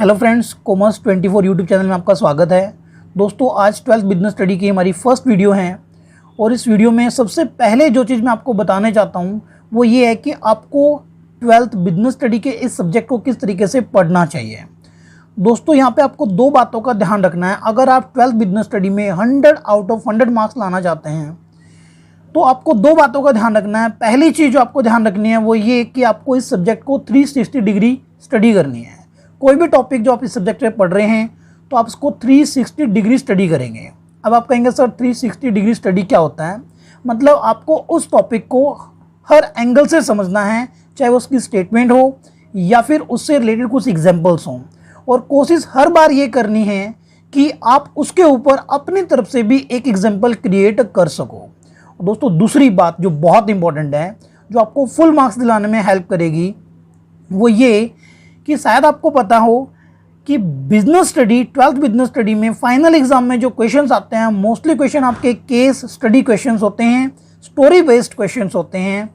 Hello friends, commerce 24 YouTube channel में आपका स्वागत है। दोस्तों, आज 12th बिजनेस स्टडी की हमारी फर्स्ट वीडियो है और इस वीडियो में सबसे पहले जो चीज़ मैं आपको बताने चाहता हूँ वो ये है कि आपको 12th बिजनेस स्टडी के इस सब्जेक्ट को किस तरीके से पढ़ना चाहिए। दोस्तों, यहाँ पे आपको दो बातों का ध्यान रखना है। अगर आप 12th बिजनेस स्टडी में 100 आउट ऑफ 100 मार्क्स लाना चाहते हैं तो आपको दो बातों का ध्यान रखना है। पहली चीज़ जो आपको ध्यान रखनी है वो ये कि आपको इस सब्जेक्ट को 360 डिग्री स्टडी करनी है। कोई भी टॉपिक जो आप इस सब्जेक्ट में पढ़ रहे हैं तो आप इसको 360 डिग्री स्टडी करेंगे। अब आप कहेंगे सर 360 डिग्री स्टडी क्या होता है? मतलब आपको उस टॉपिक को हर एंगल से समझना है, चाहे उसकी स्टेटमेंट हो या फिर उससे रिलेटेड कुछ एग्जाम्पल्स हों, और कोशिश हर बार ये करनी है कि आप उसके ऊपर अपनी तरफ से भी एक एग्जाम्पल क्रिएट कर सको। दोस्तों, दूसरी बात जो बहुत इंपॉर्टेंट है, जो आपको फुल मार्क्स दिलाने में हेल्प करेगी, वो ये कि शायद आपको पता हो कि business study 12th business study में फाइनल एग्जाम में जो क्वेश्चंस आते हैं, मोस्टली क्वेश्चन आपके केस स्टडी क्वेश्चंस होते हैं, स्टोरी बेस्ड क्वेश्चंस होते हैं।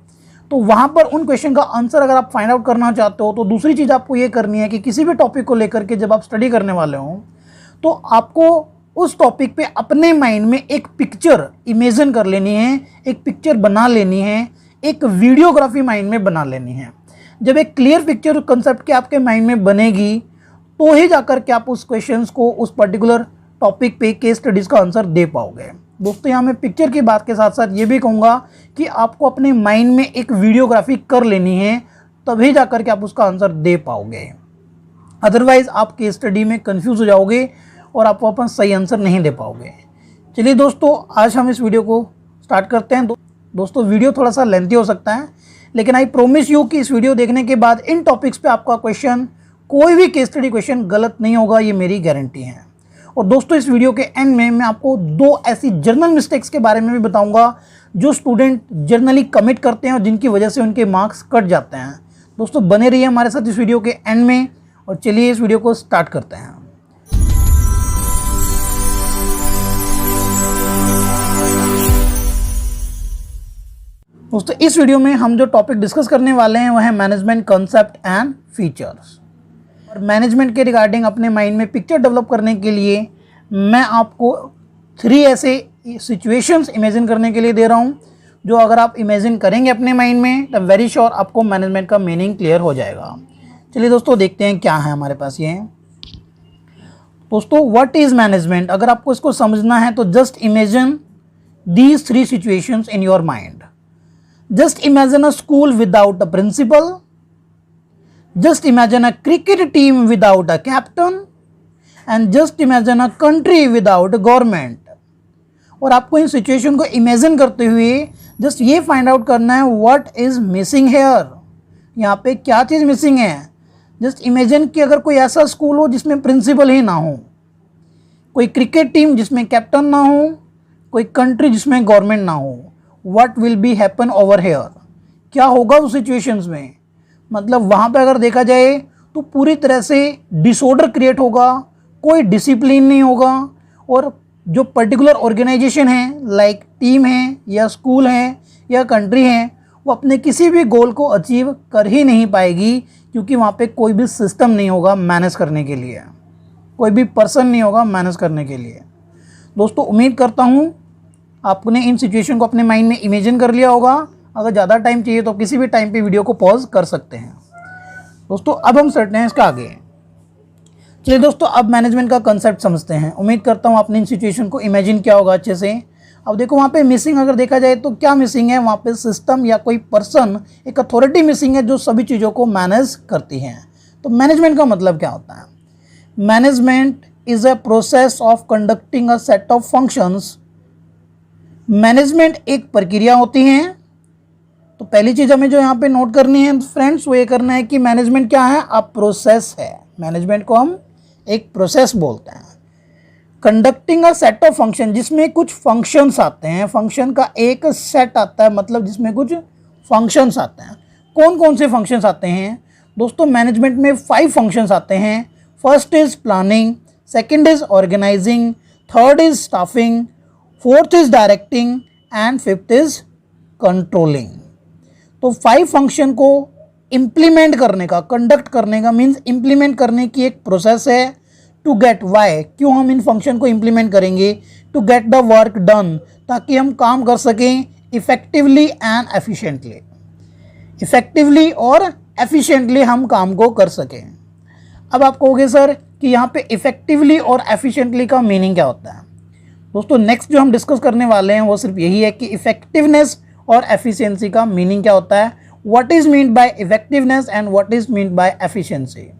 तो वहाँ पर उन क्वेश्चन का आंसर अगर आप फाइंड आउट करना चाहते हो तो दूसरी चीज़ आपको ये करनी है कि किसी भी टॉपिक को लेकर के जब आप स्टडी करने वाले हो तो आपको उस टॉपिक पे अपने माइंड में एक पिक्चर इमेजिन कर लेनी है, एक पिक्चर बना लेनी है, एक वीडियोग्राफी माइंड में बना लेनी है। जब एक क्लियर पिक्चर कंसेप्ट के आपके माइंड में बनेगी तो ही जाकर के आप उस क्वेश्चंस को उस पर्टिकुलर टॉपिक पे केस स्टडीज़ का आंसर दे पाओगे। दोस्तों, यहाँ मैं पिक्चर की बात के साथ साथ ये भी कहूँगा कि आपको अपने माइंड में एक वीडियोग्राफी कर लेनी है, तभी जाकर के आप उसका आंसर दे पाओगे। अदरवाइज़ आप केस स्टडी में कंफ्यूज हो जाओगे और आप अपन सही आंसर नहीं दे पाओगे। चलिए दोस्तों, आज हम इस वीडियो को स्टार्ट करते हैं। दोस्तों, वीडियो थोड़ा सा लेंथी हो सकता है, लेकिन आई प्रोमिस यू कि इस वीडियो देखने के बाद इन टॉपिक्स पे आपका क्वेश्चन, कोई भी केस स्टडी क्वेश्चन गलत नहीं होगा, ये मेरी गारंटी है। और दोस्तों, इस वीडियो के एंड में मैं आपको दो ऐसी जर्नल मिस्टेक्स के बारे में भी बताऊंगा जो स्टूडेंट जर्नली कमिट करते हैं और जिनकी वजह से उनके मार्क्स कट जाते हैं। दोस्तों, बने रहिए हमारे साथ इस वीडियो के एंड में और चलिए इस वीडियो को स्टार्ट करते हैं। दोस्तों, इस वीडियो में हम जो टॉपिक डिस्कस करने वाले हैं वह है मैनेजमेंट कंसेप्ट एंड फीचर्स। और मैनेजमेंट के रिगार्डिंग अपने माइंड में पिक्चर डेवलप करने के लिए मैं आपको 3 ऐसे सिचुएशंस इमेजिन करने के लिए दे रहा हूं, जो अगर आप इमेजिन करेंगे अपने माइंड में तो वेरी श्योर आपको मैनेजमेंट का मीनिंग क्लियर हो जाएगा। चलिए दोस्तों, देखते हैं क्या है हमारे पास ये। दोस्तों, व्हाट इज़ मैनेजमेंट? अगर आपको इसको समझना है तो just imagine these 3 situations in your mind. Just imagine a school without a principal. Just imagine a cricket team without a captain. And just imagine a country without a government. और आपको इन situation को imagine करते हुए just ये find out करना है what is missing hair. यहाँ पे क्या चीज़ मिसिंग है? जस्ट इमेजिन कि अगर कोई ऐसा स्कूल हो जिसमें प्रिंसिपल ही ना हो, कोई क्रिकेट टीम जिसमें कैप्टन ना हो, कोई कंट्री जिसमें गवर्नमेंट ना हो, What will be happen over here? क्या होगा उस सिचुएशंस में? मतलब वहाँ पे अगर देखा जाए तो पूरी तरह से डिसऑर्डर क्रिएट होगा, कोई डिसिप्लिन नहीं होगा, और जो पर्टिकुलर ऑर्गेनाइजेशन है, लाइक टीम है या स्कूल है या कंट्री है, वो अपने किसी भी गोल को अचीव कर ही नहीं पाएगी, क्योंकि वहाँ पे कोई भी सिस्टम नहीं होगा मैनेज करने के लिए, कोई भी पर्सन नहीं होगा मैनेज करने के लिए। दोस्तों, उम्मीद करता हूँ आपने इन सिचुएशन को अपने माइंड में इमेजिन कर लिया होगा। अगर ज़्यादा टाइम चाहिए तो किसी भी टाइम पे वीडियो को पॉज कर सकते हैं। दोस्तों, अब हम चलते हैं इसका आगे। चलिए दोस्तों, अब मैनेजमेंट का कंसेप्ट समझते हैं। उम्मीद करता हूँ आपने इन सिचुएशन को इमेजिन किया होगा अच्छे से। अब देखो, वहाँ पे मिसिंग अगर देखा जाए तो क्या मिसिंग है? वहाँ पे सिस्टम या कोई पर्सन, एक अथॉरिटी मिसिंग है जो सभी चीज़ों को मैनेज करती है। तो मैनेजमेंट का मतलब क्या होता है? Management is a process of conducting a set of functions. Management एक प्रक्रिया होती है। तो पहली चीज़ हमें जो यहाँ पे नोट करनी है फ्रेंड्स, वो ये करना है कि मैनेजमेंट क्या है? अब प्रोसेस है। मैनेजमेंट को हम एक प्रोसेस बोलते हैं। Conducting a set of function, जिसमें कुछ फंक्शंस आते हैं, फंक्शन का एक सेट आता है, मतलब जिसमें कुछ फंक्शंस आते हैं। कौन कौन से फंक्शंस आते हैं? दोस्तों, मैनेजमेंट में 5 फंक्शंस आते हैं। First is planning, second is organising, third is staffing, fourth is directing and fifth is controlling. तो 5 फंक्शन को इम्प्लीमेंट करने का, कंडक्ट करने का मीन्स इम्प्लीमेंट करने की एक प्रोसेस है। टू गेट, वाई, क्यों हम इन फंक्शन को इम्प्लीमेंट करेंगे? To get the work done, ताकि हम काम कर सकें इफेक्टिवली एंड एफिशिएंटली, इफेक्टिवली और एफिशिएंटली हम काम को कर सकें। अब आप कहोगे सर कि यहाँ पे इफेक्टिवली और एफिशिएंटली का मीनिंग क्या होता है? दोस्तों नेक्स्ट जो हम डिस्कस करने वाले हैं वो सिर्फ यही है कि इफेक्टिवनेस और एफिशिएंसी का मीनिंग क्या होता है, what is mean by effectiveness and what is mean by efficiency.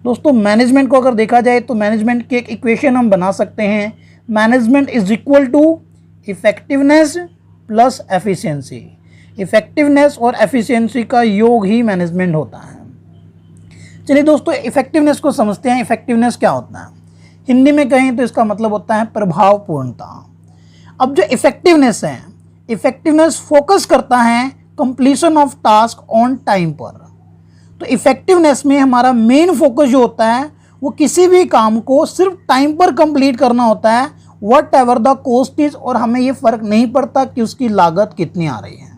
दोस्तों मैनेजमेंट को अगर देखा जाए तो मैनेजमेंट की एक इक्वेशन हम बना सकते हैं, management is equal to effectiveness plus efficiency. Effectiveness और एफिशिएंसी का योग ही मैनेजमेंट होता है। चलिए दोस्तों इफेक्टिवनेस को समझते हैं। इफेक्टिवनेस क्या होता है? हिंदी में कहें तो इसका मतलब होता है प्रभावपूर्णता। अब जो इफेक्टिवनेस है, इफेक्टिवनेस फोकस करता है completion of task on time पर। तो इफेक्टिवनेस में हमारा मेन फोकस जो होता है वो किसी भी काम को सिर्फ टाइम पर कंप्लीट करना होता है, what ever the cost is, और हमें ये फर्क नहीं पड़ता कि उसकी लागत कितनी आ रही है।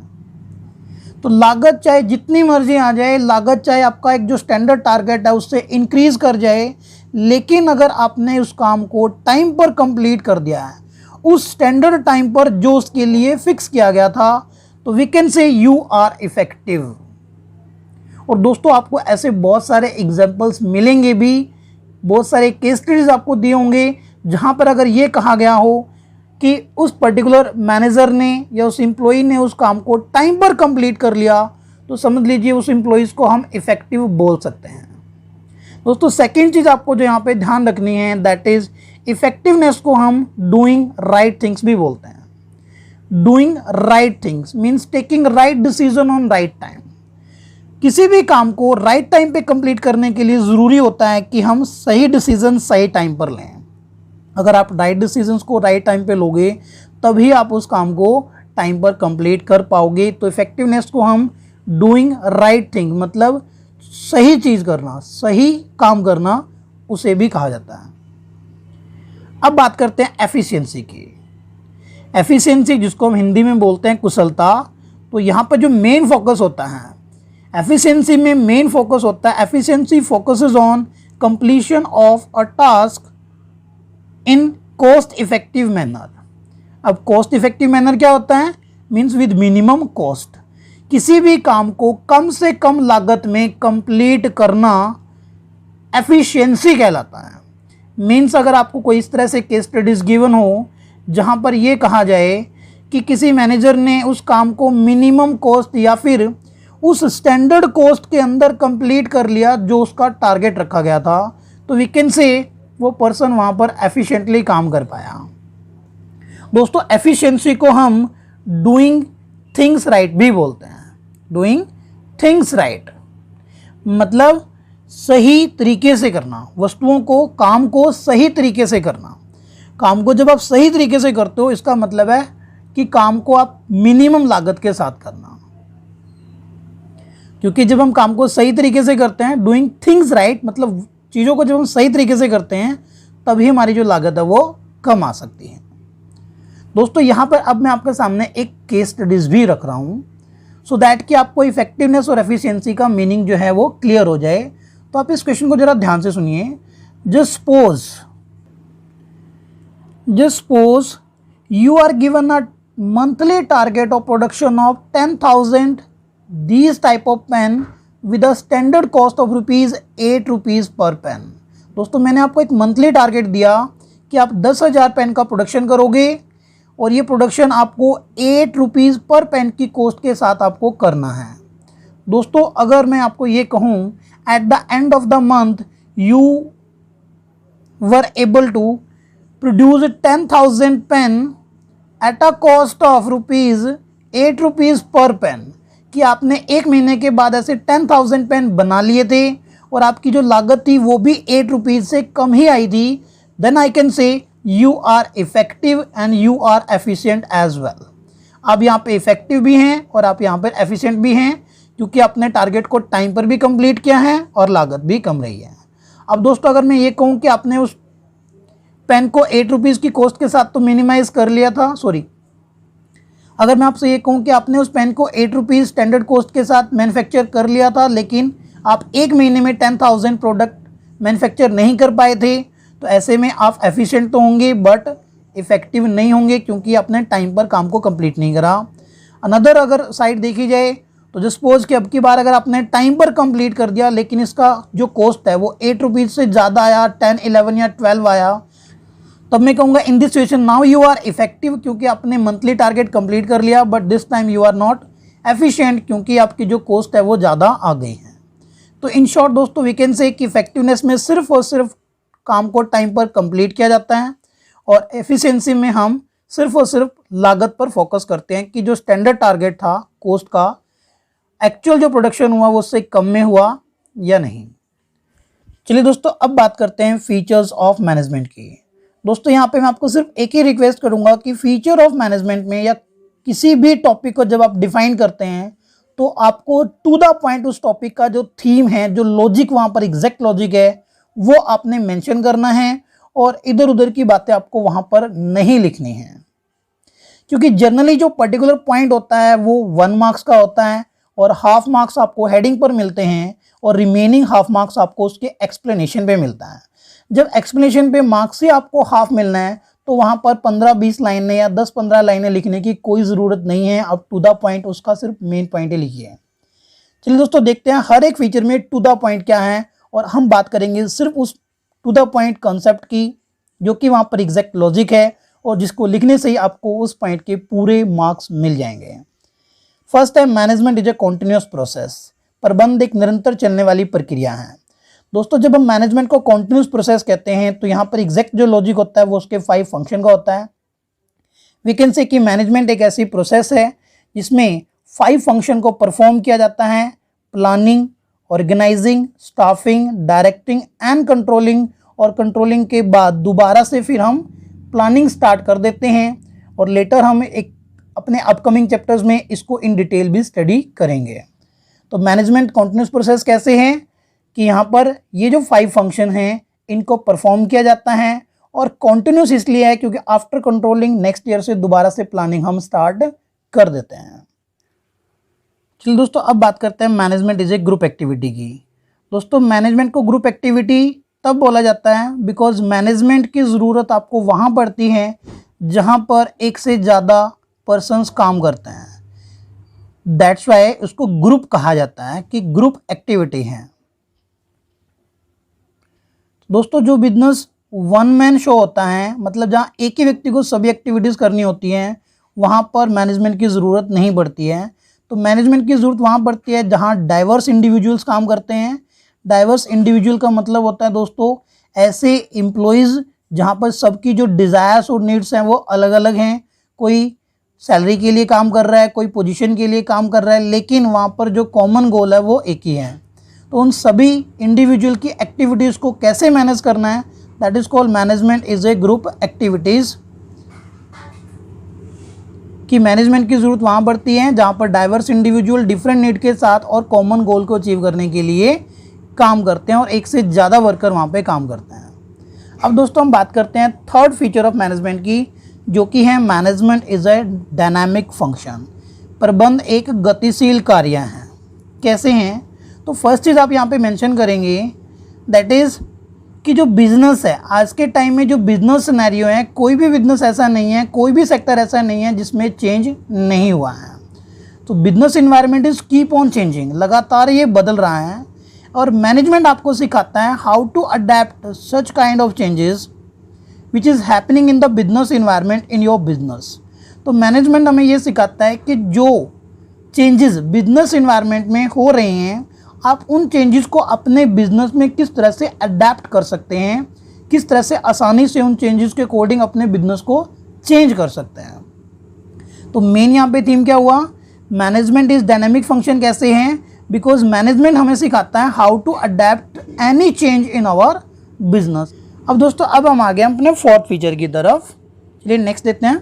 तो लागत चाहे जितनी मर्जी आ जाए, लागत चाहे आपका एक जो स्टैंडर्ड टारगेट है उससे इंक्रीज कर जाए, लेकिन अगर आपने उस काम को टाइम पर कंप्लीट कर दिया है, उस स्टैंडर्ड टाइम पर जो उसके लिए फिक्स किया गया था, तो we can say you are effective. और दोस्तों आपको ऐसे बहुत सारे एग्जाम्पल्स मिलेंगे भी, बहुत सारे केस स्टडीज आपको दिए होंगे जहाँ पर अगर ये कहा गया हो कि उस पर्टिकुलर मैनेजर ने या उस एम्प्लॉई ने उस काम को टाइम पर कंप्लीट कर लिया, तो समझ लीजिए उस एम्प्लॉइज़ को हम इफ़ेक्टिव बोल सकते हैं। दोस्तों सेकेंड चीज़ आपको जो यहाँ पे ध्यान रखनी है, दैट इज़ इफेक्टिवनेस को हम डूइंग राइट थिंग्स भी बोलते हैं। Doing right things means taking right decision on right time. किसी भी काम को राइट टाइम पे कंप्लीट करने के लिए ज़रूरी होता है कि हम सही डिसीजन सही टाइम पर लें। अगर आप राइट डिसीजंस को राइट टाइम पे लोगे तभी आप उस काम को टाइम पर कंप्लीट कर पाओगे। तो इफेक्टिवनेस को हम डूइंग राइट थिंग मतलब सही चीज़ करना, सही काम करना, उसे भी कहा जाता है। अब बात करते हैं एफिशिएंसी की। एफिशिएंसी जिसको हम हिंदी में बोलते हैं कुशलता, तो यहाँ पर जो मेन फोकस होता है एफिशिएंसी में, मेन फोकस होता है, efficiency focuses on completion of a task in cost effective manner. अब कॉस्ट इफेक्टिव मैनर क्या होता है? Means with minimum cost. किसी भी काम को कम से कम लागत में कंप्लीट करना एफिशिएंसी कहलाता है। मीन्स अगर आपको कोई इस तरह से केस स्टडीज गिवन हो जहां पर यह कहा जाए कि किसी मैनेजर ने उस काम को मिनिमम कॉस्ट या फिर उस स्टैंडर्ड कॉस्ट के अंदर कंप्लीट कर लिया जो उसका टारगेट रखा गया था, तो वी कैन से वो पर्सन वहाँ पर एफिशिएंटली काम कर पाया। दोस्तों एफिशिएंसी को हम डूइंग थिंग्स राइट भी बोलते हैं। डूइंग थिंग्स राइट मतलब सही तरीके से करना, वस्तुओं को, काम को सही तरीके से करना। काम को जब आप सही तरीके से करते हो इसका मतलब है कि काम को आप मिनिमम लागत के साथ करना, क्योंकि जब हम काम को सही तरीके से करते हैं, डूइंग थिंग्स राइट मतलब चीज़ों को जब हम सही तरीके से करते हैं तभी हमारी जो लागत है वो कम आ सकती है। दोस्तों यहाँ पर अब मैं आपके सामने एक केस स्टडीज़ भी रख रहा हूँ सो दैट कि आपको इफेक्टिवनेस और एफिशिएंसी का मीनिंग जो है वो क्लियर हो जाए। तो आप इस क्वेश्चन को ज़रा ध्यान से सुनिए। Just suppose you are given a monthly target of production of 10,000 these type of pen with a standard cost of ₹8 per pen। दोस्तों मैंने आपको एक मंथली टारगेट दिया कि आप 10,000 पेन का प्रोडक्शन करोगे और ये प्रोडक्शन आपको ₹8 पर पेन की कॉस्ट के साथ आपको करना है। दोस्तों अगर मैं आपको ये कहूँ at the end of the month you were able to produce 10,000 pen at a cost of ₹8 per pen, कि आपने एक महीने के बाद ऐसे 10,000 पेन बना लिए थे और आपकी जो लागत थी वो भी ₹8 से कम ही आई थी, then I can say you are effective and you are efficient as well. आप यहाँ पे इफेक्टिव भी हैं और आप यहाँ पर एफिशिएंट भी हैं क्योंकि आपने टारगेट को टाइम पर भी कंप्लीट किया है और लागत भी कम रही है। अब दोस्तों अगर मैं ये कहूँ कि आपने उस पेन को ₹8 की कॉस्ट के साथ तो मिनिमाइज कर लिया था, अगर मैं आपसे ये कहूँ कि आपने उस पेन को 8 रुपीज़ स्टैंडर्ड कॉस्ट के साथ मैन्युफैक्चर कर लिया था, लेकिन आप 1 महीने में 10,000 प्रोडक्ट मैन्युफैक्चर नहीं कर पाए थे, तो ऐसे में आप एफिशिएंट तो होंगे बट इफ़ेक्टिव नहीं होंगे, क्योंकि आपने टाइम पर काम को कंप्लीट नहीं करा। अनदर अगर साइड देखी जाए तो जो सपोज कि अब की बार अगर आपने टाइम पर कंप्लीट कर दिया, लेकिन इसका जो कॉस्ट है वो 8 रुपीज़ से ज़्यादा आया, 10, 11 या 12 आया, तब मैं कहूँगा in this situation now you are effective, क्योंकि आपने मंथली टारगेट कंप्लीट कर लिया, but this time you are not efficient, क्योंकि आपकी जो कॉस्ट है वो ज़्यादा आ गई है। तो इन शॉर्ट दोस्तों वी कैन से कि इफेक्टिवनेस में सिर्फ और सिर्फ काम को टाइम पर कंप्लीट किया जाता है, और एफिशिएंसी में हम सिर्फ और सिर्फ लागत पर फोकस करते हैं कि जो स्टैंडर्ड टारगेट था कॉस्ट का, एक्चुअल जो प्रोडक्शन हुआ वो उससे कम में हुआ या नहीं। चलिए दोस्तों अब बात करते हैं फीचर्स ऑफ मैनेजमेंट की। दोस्तों यहाँ पे मैं आपको सिर्फ एक ही रिक्वेस्ट करूँगा कि फीचर ऑफ मैनेजमेंट में या किसी भी टॉपिक को जब आप डिफाइन करते हैं तो आपको टू द पॉइंट उस टॉपिक का जो थीम है, जो लॉजिक वहाँ पर एग्जैक्ट लॉजिक है, वो आपने मेंशन करना है, और इधर उधर की बातें आपको वहाँ पर नहीं लिखनी है। क्योंकि जनरली जो पर्टिकुलर पॉइंट होता है वो 1 मार्क्स का होता है, और हाफ मार्क्स आपको हेडिंग पर मिलते हैं, और रिमेनिंग हाफ मार्क्स आपको उसके एक्सप्लेनेशन पे मिलता है। जब एक्सप्लेनेशन पे मार्क्स ही आपको हाफ मिलना है तो वहाँ पर 15-20 लाइनें या 10-15 लाइनें लिखने की कोई ज़रूरत नहीं है। अब टू द पॉइंट उसका सिर्फ मेन पॉइंट ही लिखिए। चलिए दोस्तों देखते हैं हर एक फीचर में टू द पॉइंट क्या है, और हम बात करेंगे सिर्फ उस टू द पॉइंट कॉन्सेप्ट की जो कि वहाँ पर एग्जैक्ट लॉजिक है, और जिसको लिखने से ही आपको उस पॉइंट के पूरे मार्क्स मिल जाएंगे। फर्स्ट है management is a continuous process. प्रबंध एक निरंतर चलने वाली प्रक्रिया है। दोस्तों जब हम मैनेजमेंट को कॉन्टिन्यूस प्रोसेस कहते हैं तो यहाँ पर एग्जैक्ट जो लॉजिक होता है वो उसके 5 फंक्शन का होता है। वी कैन से कि मैनेजमेंट एक ऐसी प्रोसेस है जिसमें 5 फंक्शन को परफॉर्म किया जाता है: planning, organising, staffing, directing and controlling. और कंट्रोलिंग के बाद दोबारा से फिर हम प्लानिंग स्टार्ट कर देते हैं, और लेटर हम एक अपने अपकमिंग चैप्टर्स में इसको इन डिटेल भी स्टडी करेंगे। तो मैनेजमेंट कॉन्टिन्यूस प्रोसेस कैसे है कि यहाँ पर ये जो 5 फंक्शन हैं इनको परफॉर्म किया जाता है, और कॉन्टिन्यूस इसलिए है क्योंकि आफ्टर कंट्रोलिंग नेक्स्ट ईयर से दोबारा से प्लानिंग हम स्टार्ट कर देते हैं। चलिए दोस्तों अब बात करते हैं management is a group activity की। दोस्तों मैनेजमेंट को ग्रुप एक्टिविटी तब बोला जाता है बिकॉज मैनेजमेंट की ज़रूरत आपको वहाँ पड़ती है जहाँ पर एक से ज़्यादा पर्सन्स काम करते हैं। दैट्स वाई उसको ग्रुप कहा जाता है कि ग्रुप एक्टिविटी है। दोस्तों जो बिजनेस 1 मैन शो होता है, मतलब जहाँ एक ही व्यक्ति को सभी एक्टिविटीज़ करनी होती हैं, वहाँ पर मैनेजमेंट की ज़रूरत नहीं पड़ती है। तो मैनेजमेंट की ज़रूरत वहाँ पड़ती है जहाँ डाइवर्स इंडिविजुअल्स काम करते हैं। डाइवर्स इंडिविजुअल का मतलब होता है दोस्तों ऐसे एम्प्लॉयज़ जहाँ पर सबकी जो डिज़ायर्स और नीड्स हैं वो अलग अलग हैं। कोई सैलरी के लिए काम कर रहा है, कोई पोजीशन के लिए काम कर रहा है, लेकिन वहाँ पर जो कॉमन गोल है वो एक ही है। तो उन सभी इंडिविजुअल की एक्टिविटीज़ को कैसे मैनेज करना है, that is called management is a group activities. कि मैनेजमेंट की ज़रूरत वहाँ पड़ती है जहाँ पर डाइवर्स इंडिविजुअल डिफरेंट नीड के साथ और कॉमन गोल को अचीव करने के लिए काम करते हैं, और एक से ज़्यादा वर्कर वहाँ पे काम करते हैं। अब दोस्तों हम बात करते हैं थर्ड फीचर ऑफ मैनेजमेंट की, जो कि है management is a dynamic function. प्रबंध एक गतिशील कार्य है। कैसे हैं? तो फर्स्ट चीज़ आप यहाँ पे मेंशन करेंगे दैट इज़ कि जो बिज़नेस है आज के टाइम में, जो बिज़नेस सिनेरियो है, कोई भी बिज़नेस ऐसा नहीं है, कोई भी सेक्टर ऐसा नहीं है जिसमें चेंज नहीं हुआ है। तो business environment is keep on changing, लगातार ये बदल रहा है, और मैनेजमेंट आपको सिखाता है how to adapt such kind of changes which is happening in the business environment in your business. तो मैनेजमेंट हमें ये सिखाता है कि जो चेंजेस बिजनेस इन्वायरमेंट में हो रहे हैं, आप उन चेंजेस को अपने बिजनेस में किस तरह से अडेप्ट कर सकते हैं, किस तरह से आसानी से उन चेंजेस के अकॉर्डिंग अपने बिजनेस को चेंज कर सकते हैं। तो मेन यहाँ पे थीम क्या हुआ? Management is dynamic function. कैसे हैं? बिकॉज मैनेजमेंट हमें सिखाता है how to adapt any change in our business. अब दोस्तों अब हम आ गए अपने फोर्थ फीचर की तरफ। चलिए नेक्स्ट देखते हैं।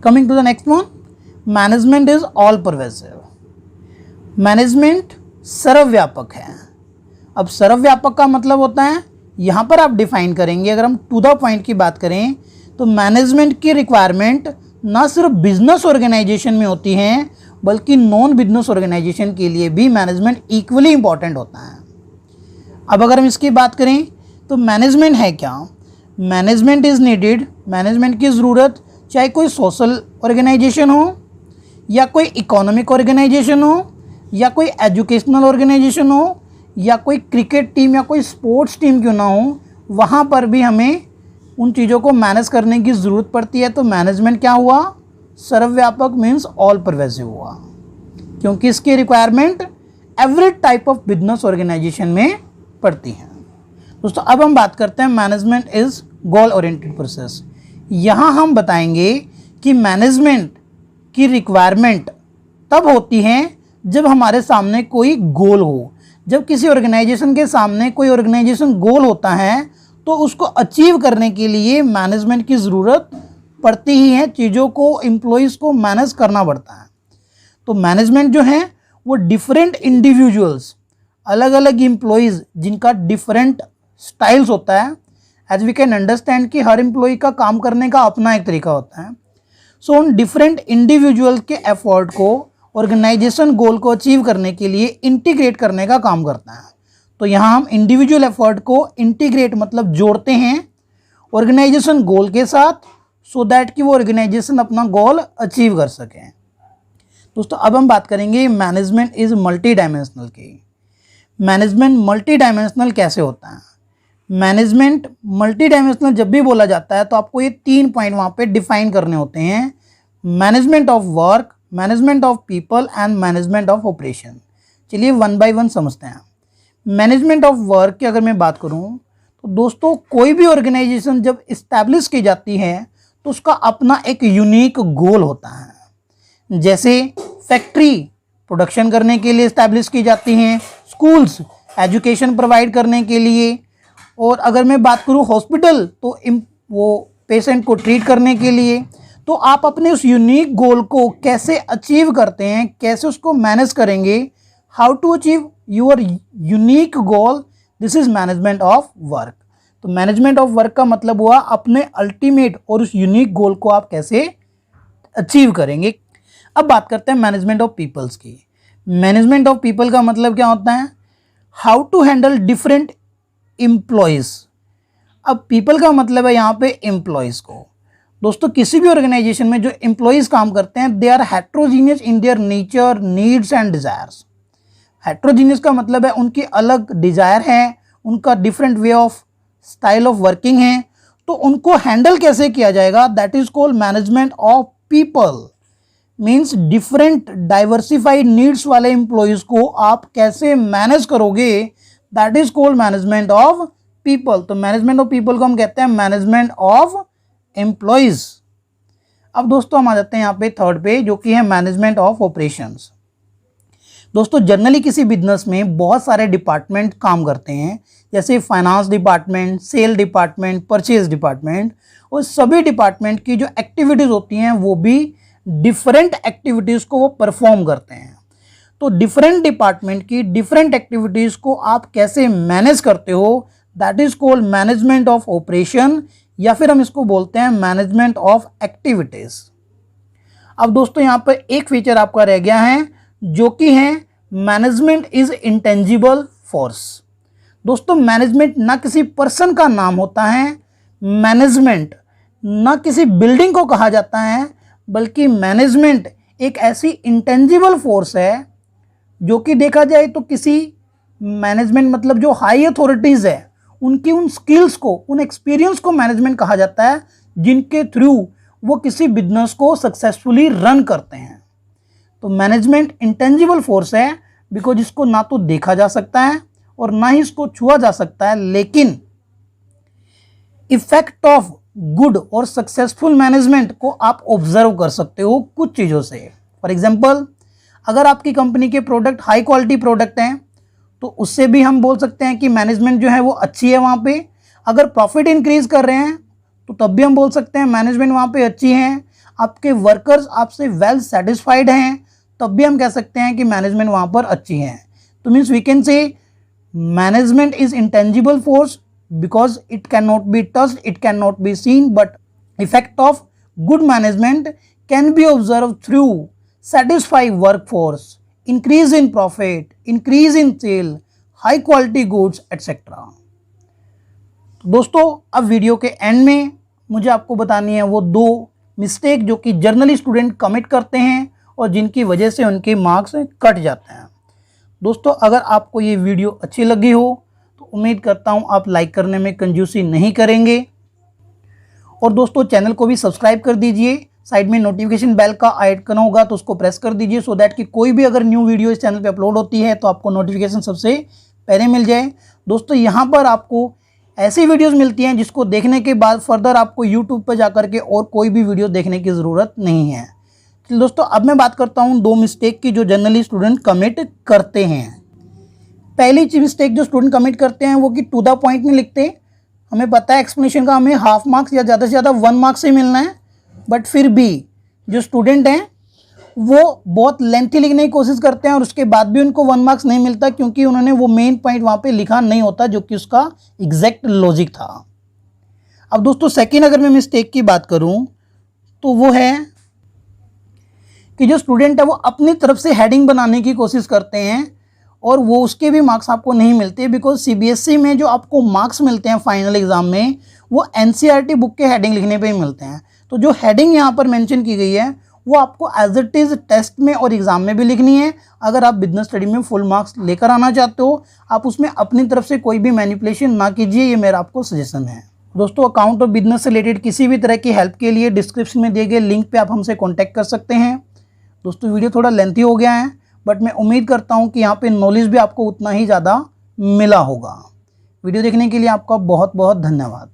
Coming to the next one, management is all pervasive. Management सर्वव्यापक है। अब सर्वव्यापक का मतलब होता है, यहाँ पर आप डिफाइन करेंगे, अगर हम टू द पॉइंट की बात करें तो मैनेजमेंट की रिक्वायरमेंट ना सिर्फ बिजनेस ऑर्गेनाइजेशन में होती हैं बल्कि नॉन बिजनेस ऑर्गेनाइजेशन के लिए भी मैनेजमेंट इक्वली इम्पॉर्टेंट होता है। अब अगर हम इसकी बात करें तो मैनेजमेंट है क्या? मैनेजमेंट इज़ नीडेड, मैनेजमेंट की ज़रूरत चाहे कोई सोशल ऑर्गेनाइजेशन हो या कोई इकोनॉमिक ऑर्गेनाइजेशन हो या कोई एजुकेशनल ऑर्गेनाइजेशन हो या कोई क्रिकेट टीम या कोई स्पोर्ट्स टीम क्यों ना हो, वहाँ पर भी हमें उन चीज़ों को मैनेज करने की ज़रूरत पड़ती है। तो मैनेजमेंट क्या हुआ? सर्वव्यापक मीन्स ऑल परवेसिव हुआ, क्योंकि इसकी requirement every type of business organisation में पड़ती है। दोस्तों अब हम बात करते हैं management is goal oriented process. यहाँ हम बताएंगे कि मैनेजमेंट की रिक्वायरमेंट तब होती है जब हमारे सामने कोई गोल हो। जब किसी ऑर्गेनाइजेशन के सामने कोई ऑर्गेनाइजेशन गोल होता है तो उसको अचीव करने के लिए मैनेजमेंट की ज़रूरत पड़ती ही है। चीज़ों को, एम्प्लॉयज़ को मैनेज करना पड़ता है। तो मैनेजमेंट जो है वो डिफरेंट इंडिविजुअल्स, अलग अलग एम्प्लॉयज़ जिनका डिफरेंट स्टाइल्स होता है। एज वी कैन अंडरस्टैंड कि हर एम्प्लॉय का काम करने का अपना एक तरीका होता है। सो उन डिफरेंट इंडिविजुअल के एफर्ट को ऑर्गेनाइजेशन गोल को अचीव करने के लिए इंटीग्रेट करने का काम करता है। तो यहाँ हम इंडिविजुअल एफर्ट को इंटीग्रेट मतलब जोड़ते हैं ऑर्गेनाइजेशन गोल के साथ, सो दैट कि वो ऑर्गेनाइजेशन अपना गोल अचीव कर सकें। दोस्तों अब हम बात करेंगे मैनेजमेंट इज़ मल्टी डायमेंशनल की। मैनेजमेंट मल्टी डायमेंशनल कैसे होता है? मैनेजमेंट मल्टी डायमेंशनल जब भी बोला जाता है तो आपको ये 3 पॉइंट वहाँ पे डिफाइन करने होते हैं। Management of work, management of people and management of operation. चलिए वन बाय वन समझते हैं। मैनेजमेंट ऑफ वर्क की अगर मैं बात करूं तो दोस्तों कोई भी ऑर्गेनाइजेशन जब इस्टेब्लिश की जाती है तो उसका अपना एक यूनिक गोल होता है। जैसे फैक्ट्री प्रोडक्शन करने के लिए इस्टेब्लिश की जाती हैं, स्कूल्स एजुकेशन प्रोवाइड करने के लिए, और अगर मैं बात करूं हॉस्पिटल तो वो पेशेंट को ट्रीट करने के लिए। तो आप अपने उस यूनिक गोल को कैसे अचीव करते हैं, कैसे उसको मैनेज करेंगे, how to achieve your unique goal, this is management of work. तो मैनेजमेंट ऑफ वर्क का मतलब हुआ अपने अल्टीमेट और उस यूनिक गोल को आप कैसे अचीव करेंगे। अब बात करते हैं मैनेजमेंट ऑफ पीपल्स की। मैनेजमेंट ऑफ पीपल का मतलब क्या होता है? How to handle different employees. अब पीपल का मतलब है यहाँ पे एम्प्लॉयज़ को। दोस्तों किसी भी ऑर्गेनाइजेशन में जो एम्प्लॉयज़ काम करते हैं they are heterogeneous in their nature, needs and desires. Heterogeneous का मतलब है उनकी अलग डिज़ायर है, उनका different way of style of working है। तो उनको हैंडल कैसे किया जाएगा, that is called management of people. Means different diversified needs वाले एम्प्लॉयज़ को आप कैसे मैनेज करोगे, that is called management of people. तो मैनेजमेंट ऑफ पीपल को हम कहते हैं मैनेजमेंट ऑफ एम्प्लॉयज़। अब दोस्तों हम आ जाते हैं यहाँ पे थर्ड पे, जो कि है मैनेजमेंट ऑफ ऑपरेशंस। दोस्तों जनरली किसी बिजनेस में बहुत सारे डिपार्टमेंट काम करते हैं, जैसे finance department, sale department, purchase department, और सभी डिपार्टमेंट की जो एक्टिविटीज़ होती हैं वो भी डिफरेंट एक्टिविटीज़ को वो परफॉर्म करते हैं। तो डिफरेंट डिपार्टमेंट की डिफरेंट एक्टिविटीज़ को आप कैसे मैनेज करते हो, that is called management of operation, या फिर हम इसको बोलते हैं मैनेजमेंट ऑफ एक्टिविटीज़। अब दोस्तों यहाँ पर एक फीचर आपका रह गया है जो कि है मैनेजमेंट इज इंटेंजिबल फोर्स। दोस्तों मैनेजमेंट ना किसी पर्सन का नाम होता है, मैनेजमेंट ना किसी बिल्डिंग को कहा जाता है, बल्कि मैनेजमेंट एक ऐसी इंटेंजिबल फोर्स है जो कि देखा जाए तो किसी मैनेजमेंट मतलब जो हाई अथॉरिटीज़ है उनकी उन स्किल्स को, उन एक्सपीरियंस को मैनेजमेंट कहा जाता है, जिनके थ्रू वो किसी बिजनेस को सक्सेसफुली रन करते हैं। तो मैनेजमेंट इंटेंजिबल फोर्स है बिकॉज इसको ना तो देखा जा सकता है और ना ही इसको छुआ जा सकता है, लेकिन इफेक्ट ऑफ गुड और सक्सेसफुल मैनेजमेंट को आप ऑब्जर्व कर सकते हो कुछ चीज़ों से। फॉर एग्जांपल, अगर आपकी कंपनी के प्रोडक्ट हाई क्वालिटी प्रोडक्ट हैं तो उससे भी हम बोल सकते हैं कि मैनेजमेंट जो है वो अच्छी है वहाँ पे। अगर प्रॉफिट इंक्रीज कर रहे हैं तो तब भी हम बोल सकते हैं मैनेजमेंट वहाँ पे अच्छी है। आपके वर्कर्स आपसे वेल सेटिस्फाइड हैं तब भी हम कह सकते हैं कि मैनेजमेंट वहाँ पर अच्छी है। तो means we can say management is intangible force because it cannot be touched, it cannot be seen, but effect of good management can be observed through satisfied workforce, increase in profit, increase in sale, high quality goods, etc. दोस्तों अब video के and में मुझे आपको बतानी है वो 2 mistake जो कि जर्नल स्टूडेंट कमिट करते हैं और जिनकी वजह से उनके मार्क्स कट जाते हैं। दोस्तों अगर आपको ये वीडियो अच्छी लगी हो तो उम्मीद करता हूँ आप लाइक करने में कंजूसी नहीं करेंगे, और दोस्तों चैनल को भी सब्सक्राइब कर दीजिए। साइड में नोटिफिकेशन बेल का आइकन होगा तो उसको प्रेस कर दीजिए, सो दैट कि कोई भी अगर न्यू वीडियो इस चैनल पे अपलोड होती है तो आपको नोटिफिकेशन सबसे पहले मिल जाए। दोस्तों यहाँ पर आपको ऐसी वीडियोस मिलती हैं जिसको देखने के बाद फर्दर आपको यूट्यूब पर जाकर के और कोई भी वीडियो देखने की ज़रूरत नहीं है। तो दोस्तों अब मैं बात करता हूँ 2 मिस्टेक की जो जनरली स्टूडेंट कमिट करते हैं। पहली मिस्टेक जो स्टूडेंट कमिट करते हैं वो कि टू द पॉइंट नहीं लिखते। हमें पता है एक्सप्लेनेशन का हमें हाफ मार्क्स या ज़्यादा से ज़्यादा 1 मार्क्स ही मिलना है, बट फिर भी जो स्टूडेंट हैं वो बहुत लेंथी लिखने की कोशिश करते हैं और उसके बाद भी उनको 1 मार्क्स नहीं मिलता, क्योंकि उन्होंने वो मेन पॉइंट वहाँ पे लिखा नहीं होता जो कि उसका एग्जैक्ट लॉजिक था। अब दोस्तों सेकंड अगर मैं मिस्टेक की बात करूँ तो वो है कि जो स्टूडेंट है वो अपनी तरफ से हेडिंग बनाने की कोशिश करते हैं और वो उसके भी मार्क्स आपको नहीं मिलते, बिकॉज सीबीएसई में जो आपको मार्क्स मिलते हैं फाइनल एग्जाम में वो एनसीईआरटी बुक के हेडिंग लिखने पे ही मिलते हैं। तो जो हेडिंग यहाँ पर मेंशन की गई है वो आपको एज इट इज़ टेस्ट में और एग्जाम में भी लिखनी है। अगर आप बिजनेस स्टडी में फुल मार्क्स लेकर आना चाहते हो, आप उसमें अपनी तरफ से कोई भी मैनिपुलेशन ना कीजिए, ये मेरा आपको सजेशन है। दोस्तों अकाउंट और बिजनेस से रिलेटेड किसी भी तरह की हेल्प के लिए डिस्क्रिप्शन में दिए गए लिंक पे आप हमसे कॉन्टैक्ट कर सकते हैं। दोस्तों वीडियो थोड़ा लेंथी हो गया है, बट मैं उम्मीद करता हूँ कि यहाँ पे नॉलेज भी आपको उतना ही ज़्यादा मिला होगा। वीडियो देखने के लिए आपका बहुत बहुत धन्यवाद।